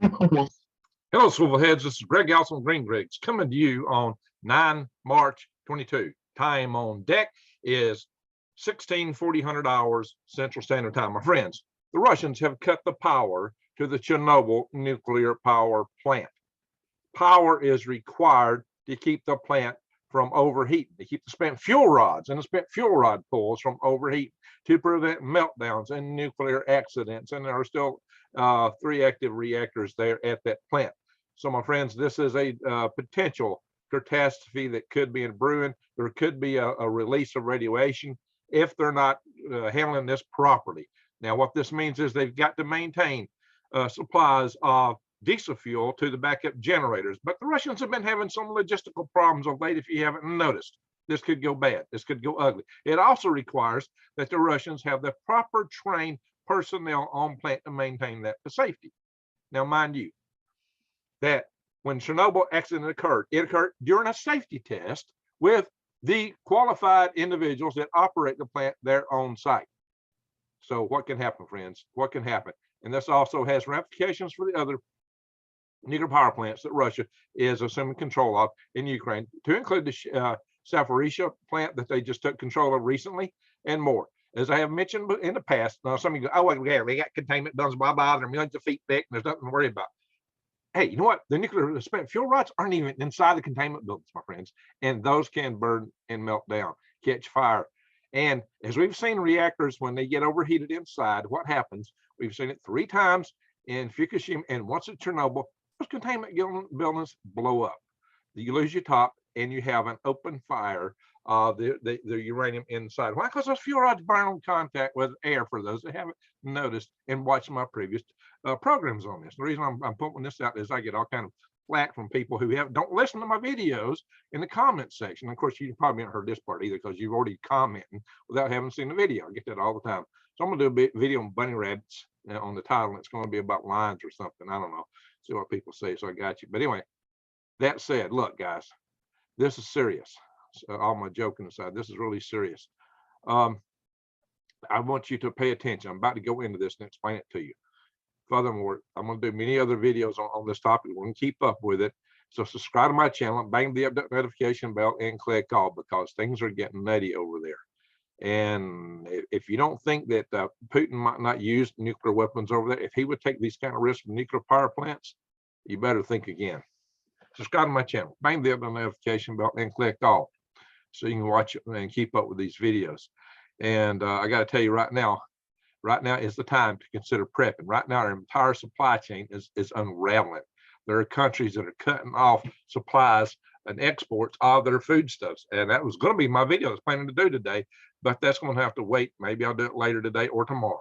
Hello, Swivelheads. This is Greg Alson Green Griggs coming to you on 9 March 22. Time on deck is 16:40 hours Central Standard Time. My friends, the Russians have cut the power to the Chernobyl Nuclear Power Plant. Power is required to keep the plant from overheating, to keep the spent fuel rods and the spent fuel rod pools from overheating, to prevent meltdowns and nuclear accidents. And there are still 3 active reactors there at that plant. So, my friends, this is a potential catastrophe that could be in brewing. There could be a release of radiation if they're not handling this properly. Now, what this means is they've got to maintain supplies of diesel fuel to the backup generators. But the Russians have been having some logistical problems of late, if you haven't noticed. This could go bad. This could go ugly. It also requires that the Russians have the proper trained personnel on plant to maintain that for safety. Now, mind you, that when Chernobyl accident occurred, it occurred during a safety test with the qualified individuals that operate the plant there on site. So what can happen, friends? What can happen? And this also has ramifications for the other nuclear power plants that Russia is assuming control of in Ukraine, to include the Zaporizhzhia plant that they just took control of recently, and more. As I have mentioned in the past, now some of you go, oh, yeah, they got containment buildings, blah, blah, they're millions of feet thick, and there's nothing to worry about. Hey, you know what? The nuclear spent fuel rods aren't even inside the containment buildings, my friends, and those can burn and melt down, catch fire. And as we've seen reactors, when they get overheated inside, what happens? We've seen it 3 times in Fukushima, and once at Chernobyl, those containment buildings blow up. You lose your top, and you have an open fire of the uranium inside. Why? Because those fuel rods burn on contact with air, for those that haven't noticed and watched my previous programs on this. The reason I'm putting this out is I get all kind of flack from people who don't listen to my videos in the comment section. Of course, you probably haven't heard this part either, because you've already commented without having seen the video. I get that all the time. So I'm going to do a video on bunny rabbits on the title. It's going to be about lions or something. I don't know. See what people say. So I got you. But anyway, that said, look, guys, this is serious. So all my joking aside, this is really serious. I want you to pay attention. I'm about to go into this and explain it to you. Furthermore, I'm going to do many other videos on this topic. We're going to keep up with it. So subscribe to my channel, bang the notification bell, and click all, because things are getting nutty over there. And if you don't think that Putin might not use nuclear weapons over there, if he would take these kind of risks with nuclear power plants, you better think again. Subscribe to my channel, bang the notification bell, and click all, so you can watch it and keep up with these videos. And I got to tell you right now is the time to consider prepping. Right now, our entire supply chain is unraveling. There are countries that are cutting off supplies and exports of their foodstuffs. And that was going to be my video I was planning to do today, but that's going to have to wait. Maybe I'll do it later today or tomorrow.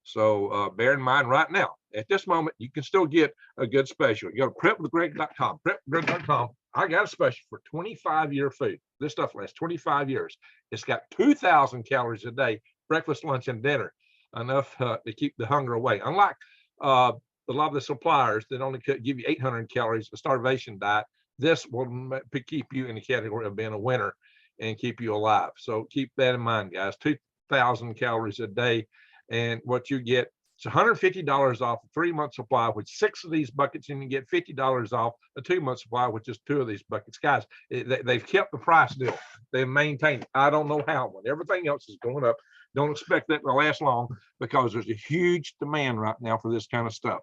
So bear in mind right now, at this moment, you can still get a good special. You go to prepwithgreg.com, prepwithgreg.com. I got a special for 25-year food. This stuff lasts 25 years. It's got 2,000 calories a day, breakfast, lunch, and dinner, enough to keep the hunger away. Unlike a lot of the suppliers that only could give you 800 calories, a starvation diet, this will keep you in the category of being a winner and keep you alive. So keep that in mind, guys. 2,000 calories a day. And what you get, it's $150 off a 3-month supply, which 6 of these buckets, and you get $50 off a 2-month supply, which is 2 of these buckets. Guys, they've kept the price deal. They've maintained it. I don't know how. When everything else is going up, don't expect that to last long, because there's a huge demand right now for this kind of stuff.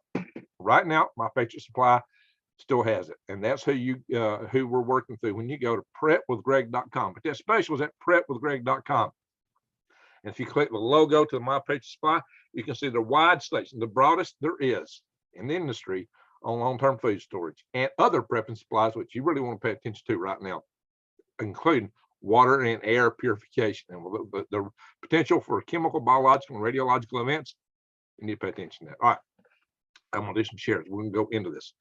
Right now, my Patriot Supply still has it, and that's who we're working through. When you go to prepwithgreg.com, but that special is at prepwithgreg.com. And if you click the logo to My Patriot Supply, you can see the wide selection, the broadest there is in the industry on long-term food storage and other prepping supplies, which you really want to pay attention to right now, including water and air purification. And the potential for chemical, biological, and radiological events, you need to pay attention to that. All right, I'm going to do some shares. We're going to go into this.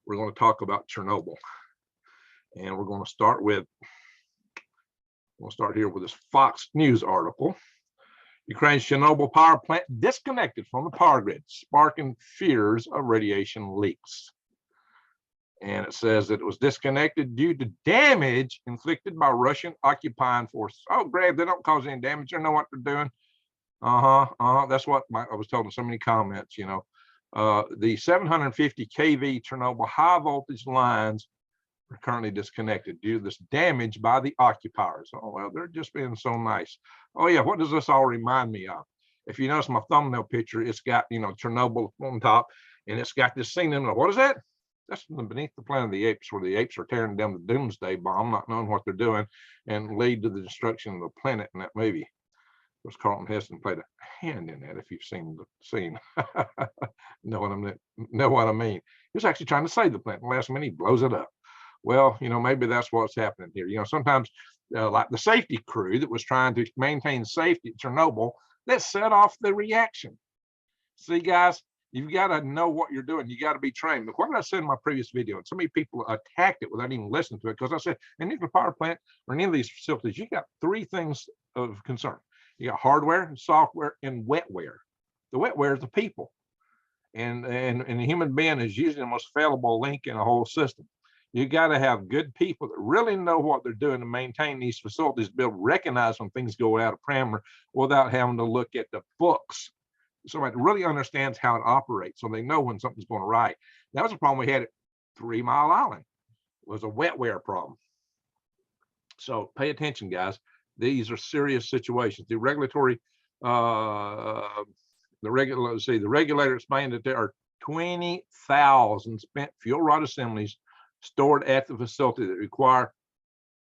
We're going to talk about Chernobyl. And we're going to start here with this Fox News article. Ukraine's Chernobyl power plant disconnected from the power grid, sparking fears of radiation leaks. And it says that it was disconnected due to damage inflicted by Russian occupying forces. Oh, Greg, they don't cause any damage. They know what they're doing. That's what I was told in so many comments, The 750 kV Chernobyl high voltage lines are currently disconnected due to this damage by the occupiers. Oh, well, they're just being so nice. Oh, yeah, what does this all remind me of? If you notice my thumbnail picture, it's got, Chernobyl on top, and it's got this scene in it. What is that? That's Beneath the Planet of the Apes, where the apes are tearing down the doomsday bomb, not knowing what they're doing, and lead to the destruction of the planet in that movie. Of course, Carlton Heston played a hand in that, if you've seen the scene. know what I mean? He was actually trying to save the planet. The last minute, he blows it up. Well, maybe that's what's happening here. Sometimes like the safety crew that was trying to maintain safety at Chernobyl, that set off the reaction. See, guys, you've got to know what you're doing. You got to be trained. But what did I say in my previous video? And so many people attacked it without even listening to it, because I said in nuclear power plant or any of these facilities, you got three things of concern. You got hardware, software, and wetware. The wetware is the people. And the human being is usually the most fallible link in a whole system. You got to have good people that really know what they're doing to maintain these facilities, be able to recognize when things go out of parameter without having to look at the books. Somebody really understands how it operates, so they know when something's going right. That was a problem we had at 3 Mile Island. It was a wetware problem. So pay attention, guys. These are serious situations. The regulator explained that there are 20,000 spent fuel rod assemblies stored at the facility that require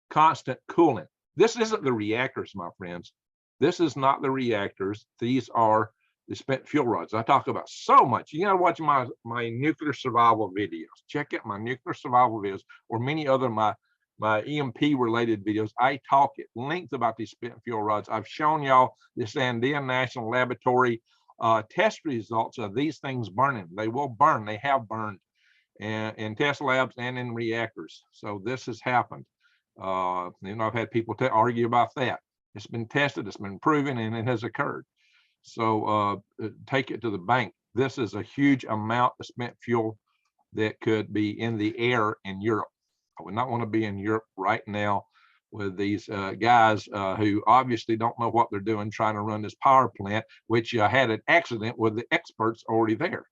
constant cooling. This isn't the reactors, my friends. This is not the reactors. These are the spent fuel rods. I talk about so much. You got to watch my nuclear survival videos. Check out my nuclear survival videos, or many other my EMP related videos. I talk at length about these spent fuel rods. I've shown y'all the Sandia National Laboratory test results of these things burning. They will burn. They have burned in test labs and in reactors. So this has happened. I've had people argue about that. It's been tested, it's been proven, and it has occurred. So take it to the bank. This is a huge amount of spent fuel that could be in the air in Europe. I would not want to be in Europe right now with these guys who obviously don't know what they're doing, trying to run this power plant, which had an accident with the experts already there.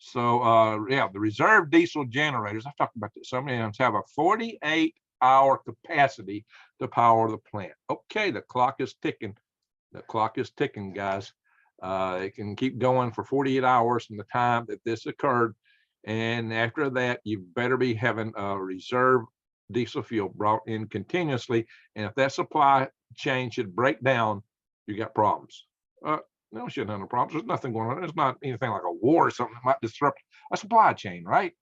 So yeah, the reserve diesel generators, I've talked about this so many times, have a 48-hour capacity to power the plant. Okay, the clock is ticking. The clock is ticking, guys. It can keep going for 48 hours from the time that this occurred. And after that, you better be having a reserve diesel fuel brought in continuously. And if that supply chain should break down, you got problems. No, shouldn't have no problems. There's nothing going on. There's not anything like a war or something that might disrupt a supply chain, right?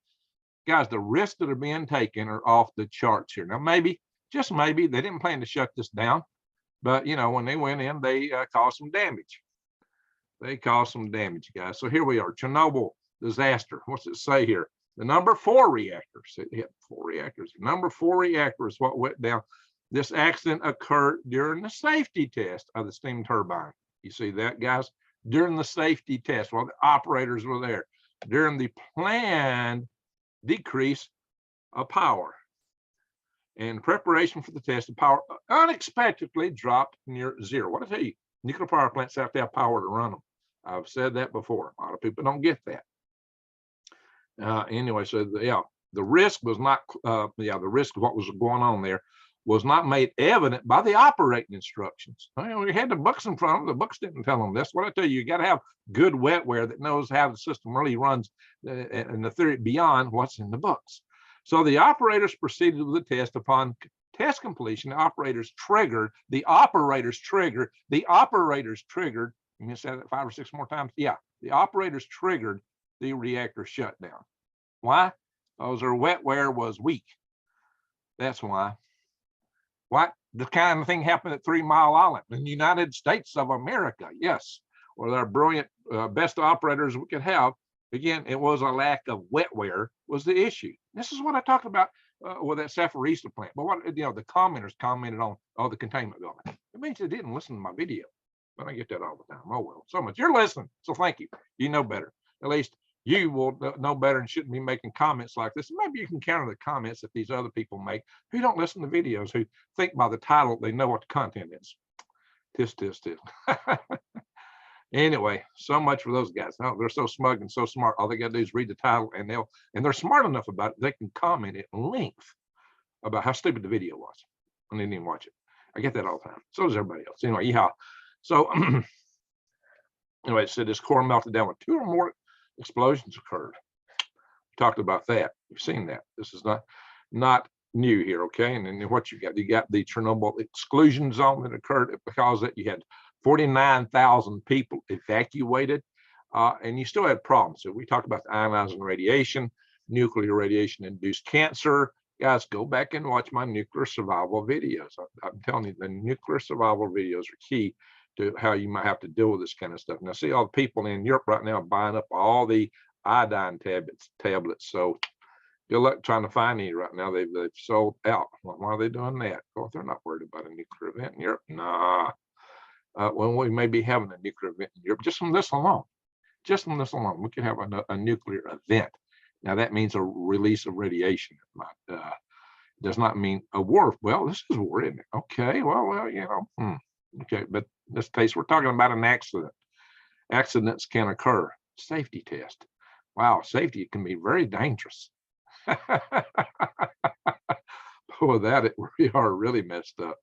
Guys, the risks that are being taken are off the charts here. Now, maybe, just maybe, they didn't plan to shut this down. But, when they went in, they caused some damage. They caused some damage, guys. So here we are, Chernobyl disaster. What's it say here? The number 4 reactors. It hit 4 reactors. Number 4 reactor is what went down. This accident occurred during the safety test of the steam turbine. You see that, guys? During the safety test, while the operators were there, during the planned decrease of power. In preparation for the test, the power unexpectedly dropped near zero. What I tell you, nuclear power plants have to have power to run them. I've said that before. A lot of people don't get that. Anyway, so the risk was not, the risk of what was going on there was not made evident by the operating instructions. We had the books in front of them. The books didn't tell them this. What I tell you, you got to have good wetware that knows how the system really runs and the theory beyond what's in the books. So the operators proceeded with the test. Upon test completion, the operators triggered. You can say that 5 or 6 more times. Yeah, the operators triggered the reactor shutdown. Why? Because their wetware was weak. That's why. What? The kind of thing happened at 3 Mile Island in the United States of America. Yes, where they're brilliant, best operators we could have. Again, it was a lack of wetware was the issue. This is what I talked about with that Safarista plant. But what the commenters commented on the containment building. It means they didn't listen to my video. But I get that all the time. Oh well, so much. You're listening, so thank you. You know better. At least you will know better and shouldn't be making comments like this. Maybe you can counter the comments that these other people make who don't listen to videos, who think by the title they know what the content is. Tisk. Anyway, so much for those guys. No, they're so smug and so smart. All they got to do is read the title, and they're smart enough about it. They can comment at length about how stupid the video was, and they didn't even watch it. I get that all the time. So does everybody else. Anyway, yeah. So anyway, it said this core melted down with 2 or more explosions occurred. We talked about that. You've seen that. This is not new here, okay? And then what you got the Chernobyl exclusion zone that occurred because that you had 49,000 people evacuated, and you still had problems. So we talked about the ionizing radiation, nuclear radiation induced cancer. Guys, go back and watch my nuclear survival videos. I'm telling you, the nuclear survival videos are key to how you might have to deal with this kind of stuff. Now, see all the people in Europe right now buying up all the iodine tablets. So good luck trying to find any right now. They've sold out. Why are they doing that? Well, they're not worried about a nuclear event in Europe. Nah. When we may be having a nuclear event in Europe, just from this alone, we could have a nuclear event. Now that means a release of radiation. It does not mean a war. Well, this is war, isn't it? Okay, well, you know, okay, but in this case, we're talking about an accident. Accidents can occur. Safety test. Wow, safety can be very dangerous. Without it, we are really messed up.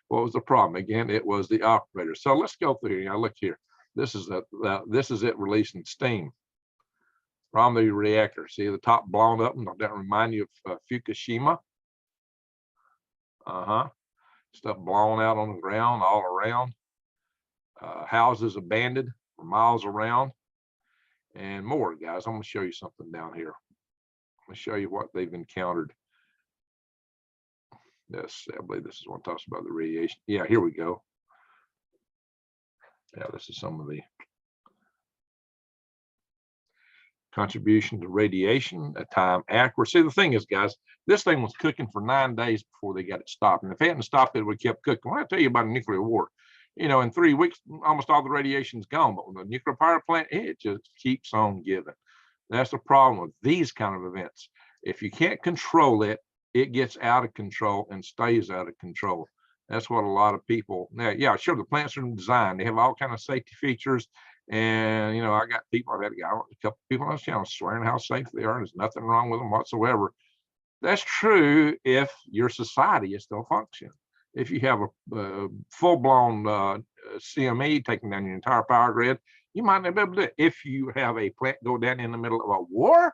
What was the problem? Again, it was the operator. So let's go through here. Now look here. This is it releasing steam from the reactor. See the top blown up, and that remind you of Fukushima. Stuff blown out on the ground all around. Houses abandoned for miles around, and more, guys. I'm going to show you something down here. I'm going to show you what they've encountered. Yes, I believe this is what talks about the radiation. Yeah, here we go. Yeah, this is some of the contribution to radiation, a time accuracy. The thing is, guys, this thing was cooking for 9 days before they got it stopped. And if they hadn't stopped it, it would have kept cooking. When I tell you about a nuclear war, you know, in 3 weeks, almost all the radiation's gone. But with the nuclear power plant, it just keeps on giving. That's the problem with these kind of events. If you can't control it, it gets out of control and stays out of control. That's what a lot of people now. Yeah, sure, the plants are designed. They have all kind of safety features. And you know, I've had a couple people on this channel swearing how safe they are. There's nothing wrong with them whatsoever. That's true if your society is still functioning. If you have a full-blown CME taking down your entire power grid, you might not be able to do it. If you have a plant go down in the middle of a war,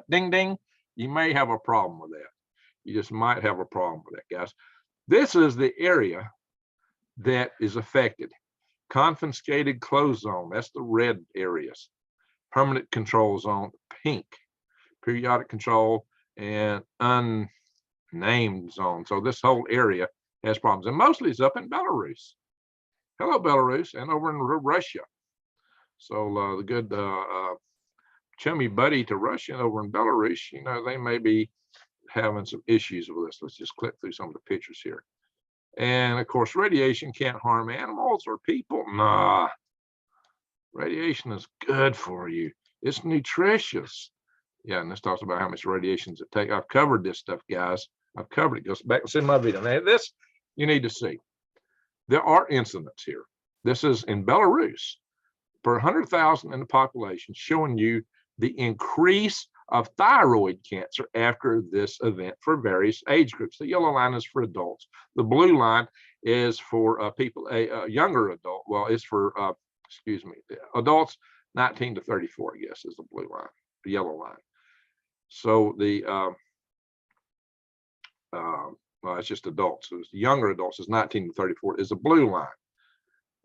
ding ding, you may have a problem with that. You just might have a problem with that, guys. This is the area that is affected. Confiscated closed zone, that's the red areas. Permanent control zone, pink. Periodic control and unnamed zone. So this whole area has problems, and mostly it's up in Belarus. Hello, Belarus, and over in Russia. So the good chummy buddy to Russia over in Belarus, you know, they may be having some issues with this. Let's just click through some of the pictures here. And of course, radiation can't harm animals or people. Nah, radiation is good for you. It's nutritious. Yeah, and this talks about how much radiation it takes. I've covered this stuff, guys. I've covered it. Goes back and see my video. Now, this you need to see. There are incidents here. This is in Belarus per 100,000 in the population, showing you the increase of thyroid cancer after this event for various age groups. The yellow line is for adults. The blue line is for people, a younger adult. Well, it's for, adults 19 to 34, I guess, is the blue line, the yellow line. So the, well, it's just adults. So it's the younger adults is 19 to 34 is the blue line.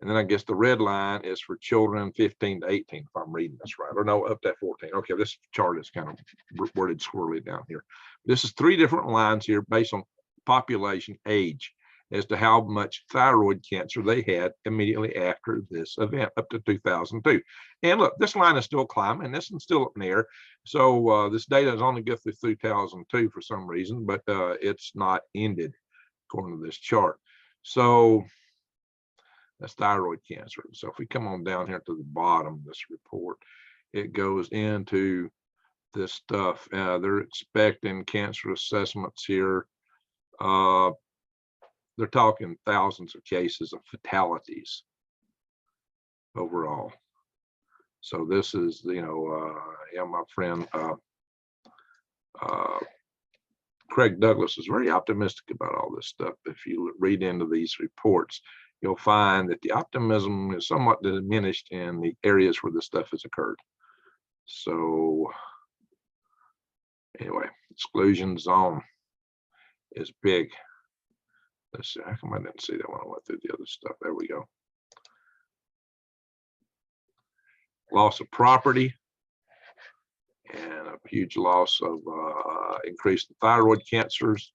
And then I guess the red line is for children 15 to 18, if I'm reading this right. Or no, up to 14. Okay, this chart is kind of worded squirrely down here. This is 3 different lines here based on population age as to how much thyroid cancer they had immediately after this event up to 2002. And look, this line is still climbing. This one's still up in the air. So this data is only good through 2002 for some reason, but it's not ended according to this chart. So that's thyroid cancer. So if we come on down here to the bottom of this report, it goes into this stuff. They're expecting cancer assessments here. They're talking thousands of cases of fatalities. overall. So this is, you know, yeah, my friend Craig Douglas is very optimistic about all this stuff. If you read into these reports, you'll find that the optimism is somewhat diminished in the areas where this stuff has occurred. So anyway, exclusion zone is big. Let's see, how come I didn't see that when I went through the other stuff? There we go. Loss of property and a huge loss of increased thyroid cancers.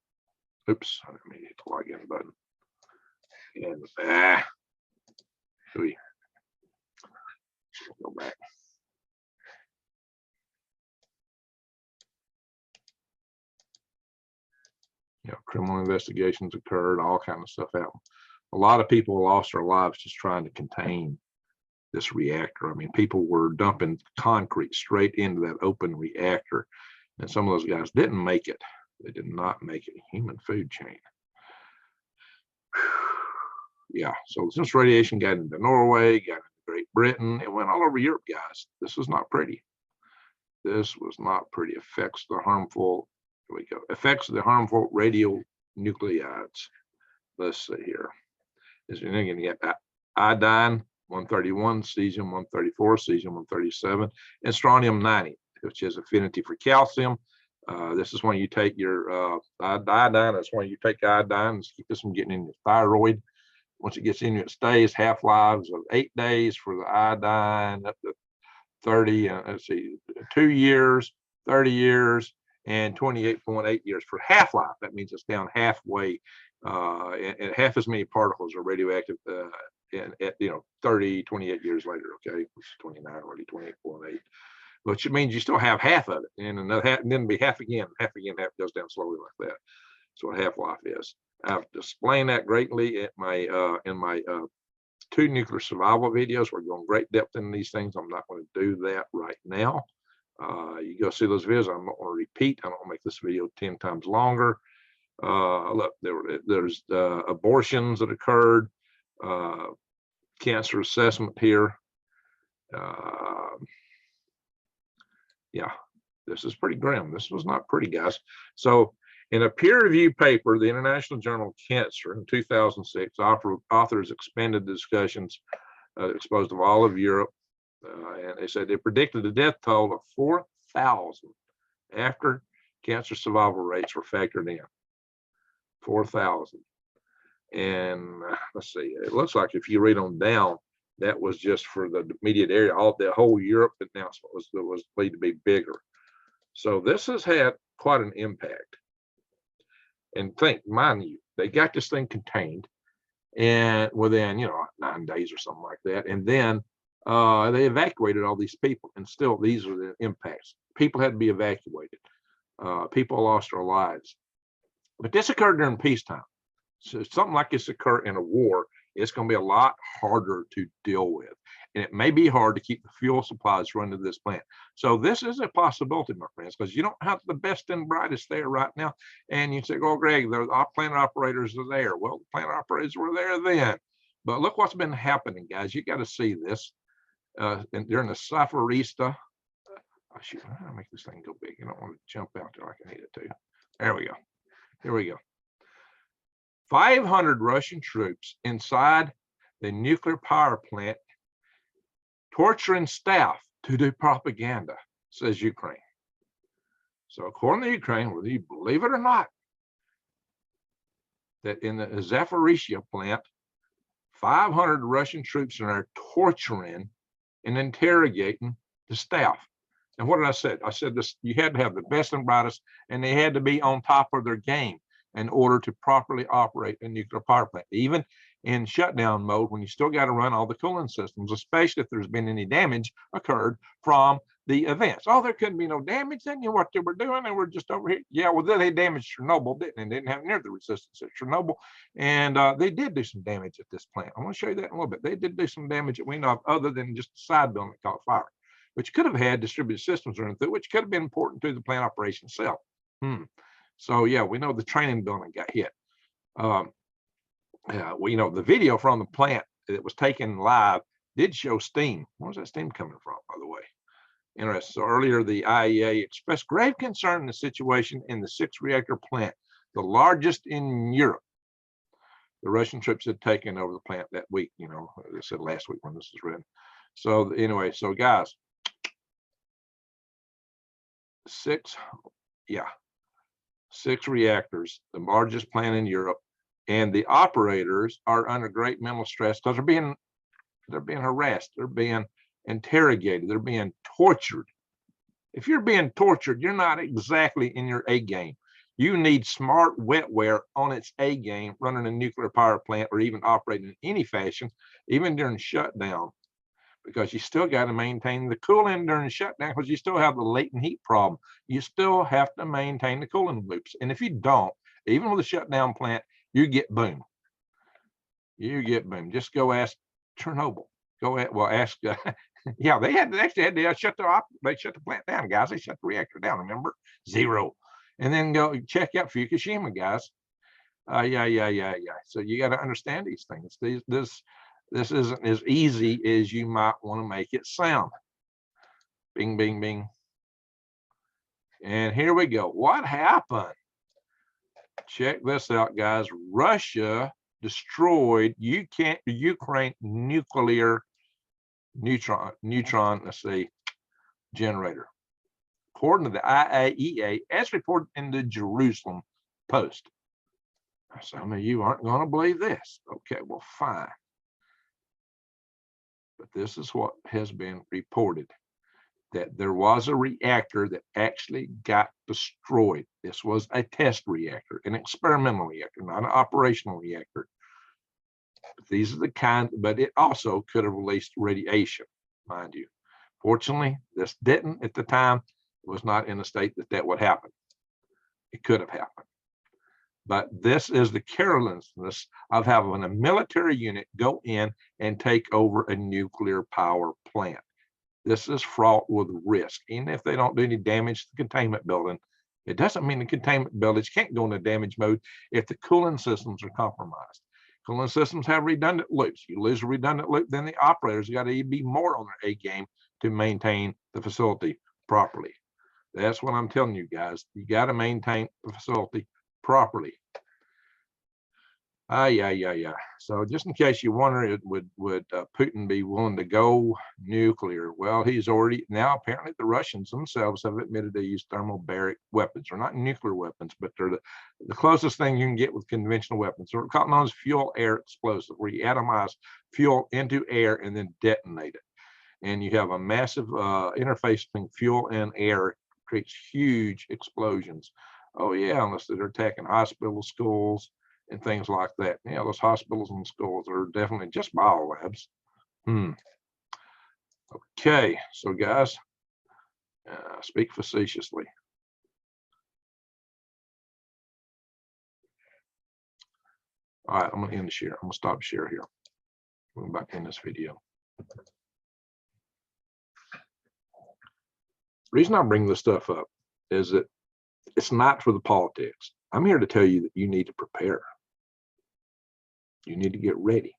Oops, I didn't mean to hit the login button. And go back. You know, criminal investigations occurred, all kind of stuff happened. A lot of people lost their lives just trying to contain this reactor. I mean, people were dumping concrete straight into that open reactor, and some of those guys didn't make it. They did not make it. Human food chain. Yeah, so this radiation got into Norway, got into Great Britain, it went all over Europe, guys. This was not pretty. This was not pretty. Affects the harmful, here we go, effects of the harmful radionuclides. Let's see here. Is you're going to get iodine 131, cesium 134, cesium 137, and strontium 90, which is affinity for calcium. This is when you take your iodine. That's when you take iodine and keep this from getting in your thyroid. Once it gets in you, it stays. Half-lives of 8 days for the iodine, up to 30, let's see, 2 years, 30 years, and 28.8 years for half-life. That means it's down halfway, and half as many particles are radioactive at 30, 28 years later, okay, which is 29, already 28.8. Which means you still have half of it, and another half, and then be half again, half goes down slowly like that. That's what half-life is. I've explained that greatly in my 2 nuclear survival videos. We're going great depth in these things. I'm not going to do that right now. You go see those videos. I'm not going to repeat. I don't want to make this video 10 times longer. Look, there's abortions that occurred, cancer assessment here. Yeah, this is pretty grim. This was not pretty, guys. So in a peer-reviewed paper, the International Journal of Cancer in 2006, authors expanded the discussions exposed of all of Europe, and they said they predicted a death toll of 4,000 after cancer survival rates were factored in. 4,000. And let's see, it looks like if you read on down, that was just for the immediate area. All the whole Europe announcement was believed to be bigger. So this has had quite an impact. And mind you, they got this thing contained, and within 9 days or something like that. And then they evacuated all these people, and still these are the impacts. People had to be evacuated. People lost their lives. But this occurred during peacetime. So something like this occur in a war, it's going to be a lot harder to deal with. And it may be hard to keep the fuel supplies running to this plant. So this is a possibility, my friends, because you don't have the best and brightest there right now. And you say, oh, Greg, the plant operators are there. Well, the plant operators were there then. But look what's been happening, guys. You got to see this. And during the Zaporizhzhia, shoot, I'm going to make this thing go big. You don't want to jump out there like I need it to. There we go. Here we go. 500 Russian troops inside the nuclear power plant torturing staff to do propaganda, says Ukraine. So according to Ukraine, whether you believe it or not, that in the Zaporizhzhia plant, 500 Russian troops are there torturing and interrogating the staff. And what did I say? I said this: you had to have the best and brightest, and they had to be on top of their game in order to properly operate a nuclear power plant, even in shutdown mode, when you still got to run all the cooling systems, especially if there's been any damage occurred from the events. Oh, there couldn't be no damage. Then you know what they were doing? They were just over here. Yeah, well, then they damaged Chernobyl, didn't they? They didn't have near the resistance at Chernobyl. And they did do some damage at this plant. I want to show you that in a little bit. They did do some damage that we know of, other than just a side building that caught fire, which could have had distributed systems running through, which could have been important to the plant operation itself. So yeah, we know the training building got hit. We know the video from the plant that was taken live did show steam. Where's that steam coming from, by the way? Interesting. So earlier, the IAEA expressed grave concern in the situation in the 6-reactor plant, the largest in Europe. The Russian troops had taken over the plant that week, you know, they said last week when this is written. So anyway, so guys, 6 reactors, the largest plant in Europe, and the operators are under great mental stress because they're being harassed, they're being interrogated, they're being tortured. If you're being tortured, you're not exactly in your A game. You need smart wetware on its A game running a nuclear power plant or even operating in any fashion, even during shutdown, because you still got to maintain the cooling during shutdown because you still have the latent heat problem. You still have to maintain the cooling loops. And if you don't, even with a shutdown plant, you get boom. You get boom. Just go ask Chernobyl. Go ahead. Well, ask. Yeah, they actually had to shut the plant down, guys. They shut the reactor down. Remember, 0. And then go check out Fukushima, guys. Yeah. So you got to understand these things. This isn't as easy as you might want to make it sound. Bing, bing, bing. And here we go. What happened? Check this out, guys. Russia destroyed Ukraine nuclear neutron, let's see, generator. According to the IAEA, as reported in the Jerusalem Post. Some of you aren't going to believe this. Okay, well, fine. But this is what has been reported, that there was a reactor that actually got destroyed. This was a test reactor, an experimental reactor, not an operational reactor. But these are the kind, but it also could have released radiation, mind you. Fortunately, this didn't at the time. It was not in a state that would happen. It could have happened. But this is the carelessness of having a military unit go in and take over a nuclear power plant. This is fraught with risk. Even if they don't do any damage to the containment building, it doesn't mean the containment buildings can't go into damage mode if the cooling systems are compromised. Cooling systems have redundant loops. You lose a redundant loop, then the operators got to be more on their A game to maintain the facility properly. That's what I'm telling you guys. You got to maintain the facility properly. Yeah. So just in case you wonder, would Putin be willing to go nuclear? Well, he's already, now apparently the Russians themselves have admitted they use thermobaric weapons. They're not nuclear weapons, but they're the closest thing you can get with conventional weapons. They're called known as fuel-air explosive, where you atomize fuel into air and then detonate it. And you have a massive interface between fuel and air, creates huge explosions. Oh yeah, unless they're attacking hospitals, schools, and things like that. Yeah, those hospitals and schools are definitely just biolabs. Okay, so guys, speak facetiously. All right, I'm going to end the share. I'm going to stop share here. We're back in this video. The reason I bring this stuff up is that it's not for the politics. I'm here to tell you that you need to prepare. You need to get ready.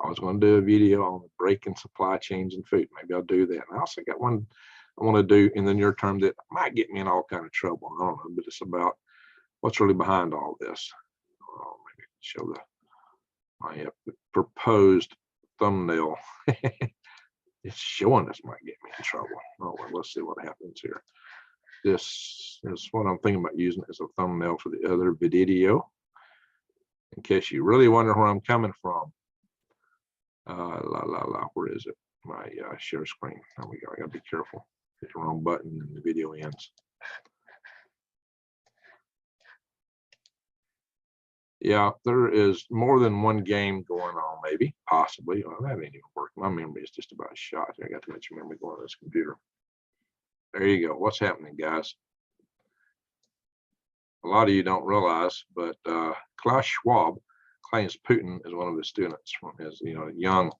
I was going to do a video on the break in supply chains and food. Maybe I'll do that. And I also got one I want to do in the near term that might get me in all kind of trouble. I don't know, but it's about what's really behind all this. Maybe show my proposed thumbnail. It's showing this might get me in trouble. Oh, well, let's see what happens here. This is what I'm thinking about using as a thumbnail for the other video. In case you really wonder where I'm coming from. Where is it? My share screen. There we go. I gotta be careful. Hit the wrong button and the video ends. Yeah, there is more than one game going on, maybe, possibly. Well, that ain't even working. My memory is just about shot. I got too much memory going on this computer. There you go. What's happening, guys? A lot of you don't realize, but Klaus Schwab claims Putin is one of his students from his, young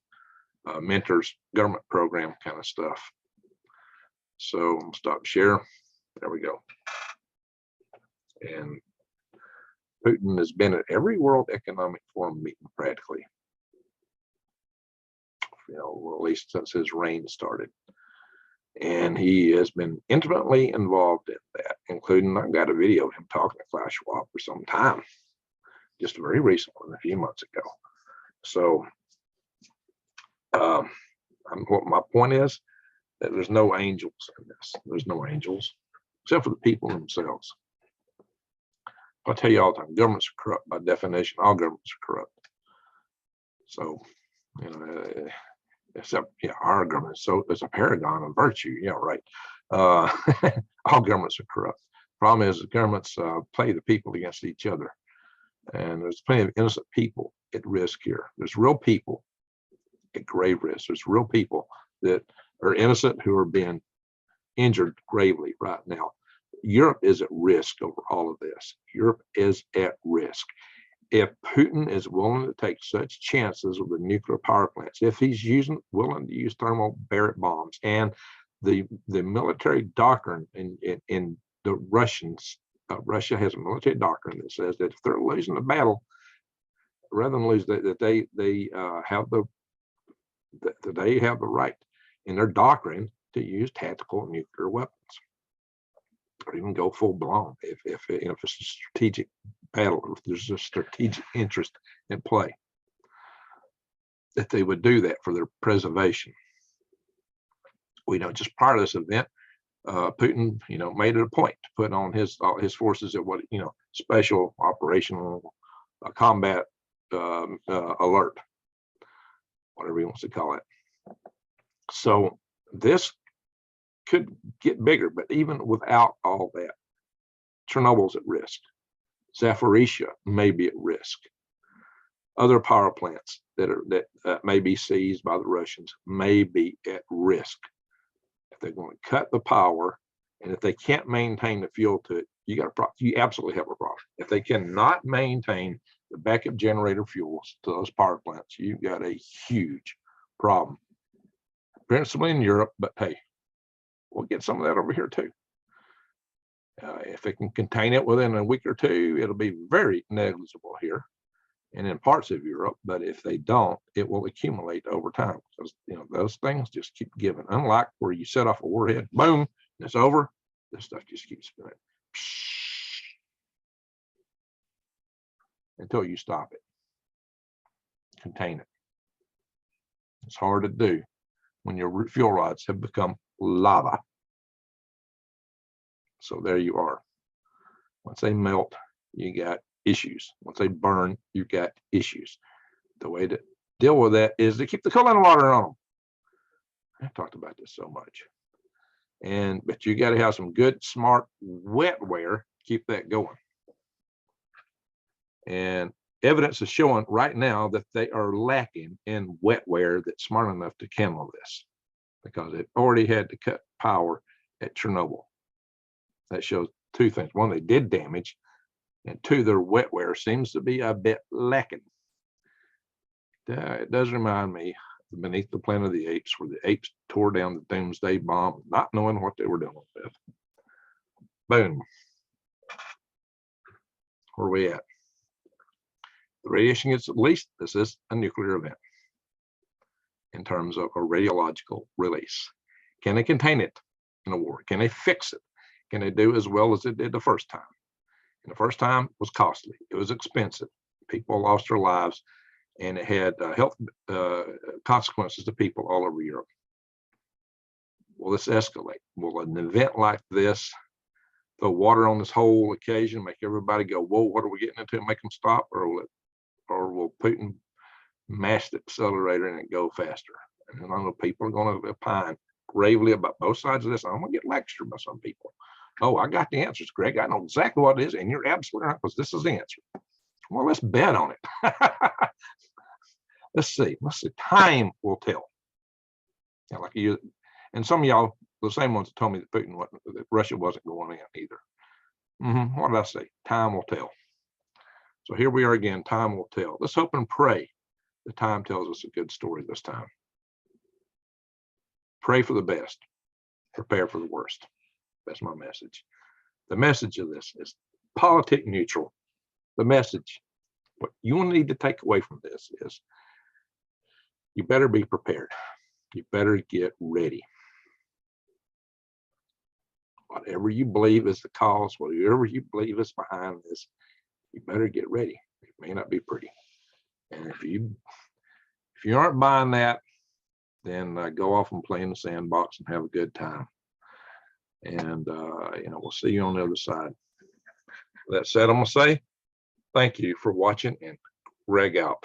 mentors government program kind of stuff. So I'm stop share. There we go. And Putin has been at every World Economic Forum meeting practically well, at least since his reign started. And he has been intimately involved in that, including I've got a video of him talking to Klaus Schwab for some time, just very recently, a few months ago. So what my point is that there's no angels in this. There's no angels except for the people themselves. I tell you all the time, governments are corrupt by definition. All governments are corrupt. So, except our government. So it's a paragon of virtue. Yeah, right. All governments are corrupt. Problem is, the governments play the people against each other, and there's plenty of innocent people at risk here. There's real people at grave risk. There's real people that are innocent who are being injured gravely right now. Europe is at risk over all of this. Europe is at risk. If Putin is willing to take such chances with the nuclear power plants, if he's willing to use thermobaric bombs, and the military doctrine in the Russians, Russia has a military doctrine that says that if they're losing the battle, rather than lose, that they have the right in their doctrine to use tactical nuclear weapons, or even go full blown if it's a strategic battle, or if there's a strategic interest in play, that they would do that for their preservation. We know just prior to this event, Putin, made it a point to put on all his forces at what special operational combat alert, whatever he wants to call it. So this could get bigger, but even without all that, Chernobyl's at risk. Zaporizhzhia may be at risk. Other power plants that may be seized by the Russians may be at risk. If they're going to cut the power, and if they can't maintain the fuel to it, you got a problem. You absolutely have a problem. If they cannot maintain the backup generator fuels to those power plants, you've got a huge problem. Principally in Europe, but hey, we'll get some of that over here too. If it can contain it within a week or two, it'll be very negligible here and in parts of Europe. But if they don't, it will accumulate over time, because those things just keep giving. Unlike where you set off a warhead, boom, and it's over. This stuff just keeps spinning until you stop it, contain it. It's hard to do when your fuel rods have become lava. So there you are. Once they melt, you got issues. Once they burn, you got issues. The way to deal with that is to keep the cooling water on them. I've talked about this so much. But you got to have some good, smart wetware to keep that going. And evidence is showing right now that they are lacking in wetware that's smart enough to handle this, because it already had to cut power at Chernobyl. That shows two things. One, they did damage, and two, their wetware seems to be a bit lacking. It does remind me of Beneath the Planet of the Apes, where the apes tore down the doomsday bomb, not knowing what they were doing with. Boom. Where are we at? The radiation gets, at least this is a nuclear event in terms of a radiological release. Can they contain it in a war? Can they fix it? Can they do as well as it did the first time? And the first time was costly. It was expensive. People lost their lives, and it had health consequences to people all over Europe. Will this escalate? Will an event like this throw water on this whole occasion, make everybody go, whoa, what are we getting into, and make them stop? Or will Putin mash the accelerator and it go faster? And I know people are going to opine gravely about both sides of this. I'm going to get lectured by some people. Oh, I got the answers, Greg. I know exactly what it is, and you're absolutely right, because this is the answer. Well, let's bet on it. Let's see. Time will tell. Like you, and some of y'all, the same ones that told me that Russia wasn't going in either. What did I say? Time will tell. So here we are again. Time will tell. Let's hope and pray the time tells us a good story this time. Pray for the best. Prepare for the worst. That's my message. The message of this is politic neutral. The message, what you need to take away from this is you better be prepared. You better get ready. Whatever you believe is the cause, whatever you believe is behind this, you better get ready. It may not be pretty. And if you aren't buying that, then go off and play in the sandbox and have a good time. And we'll see you on the other side. That said, I'm gonna say thank you for watching, and Greg out.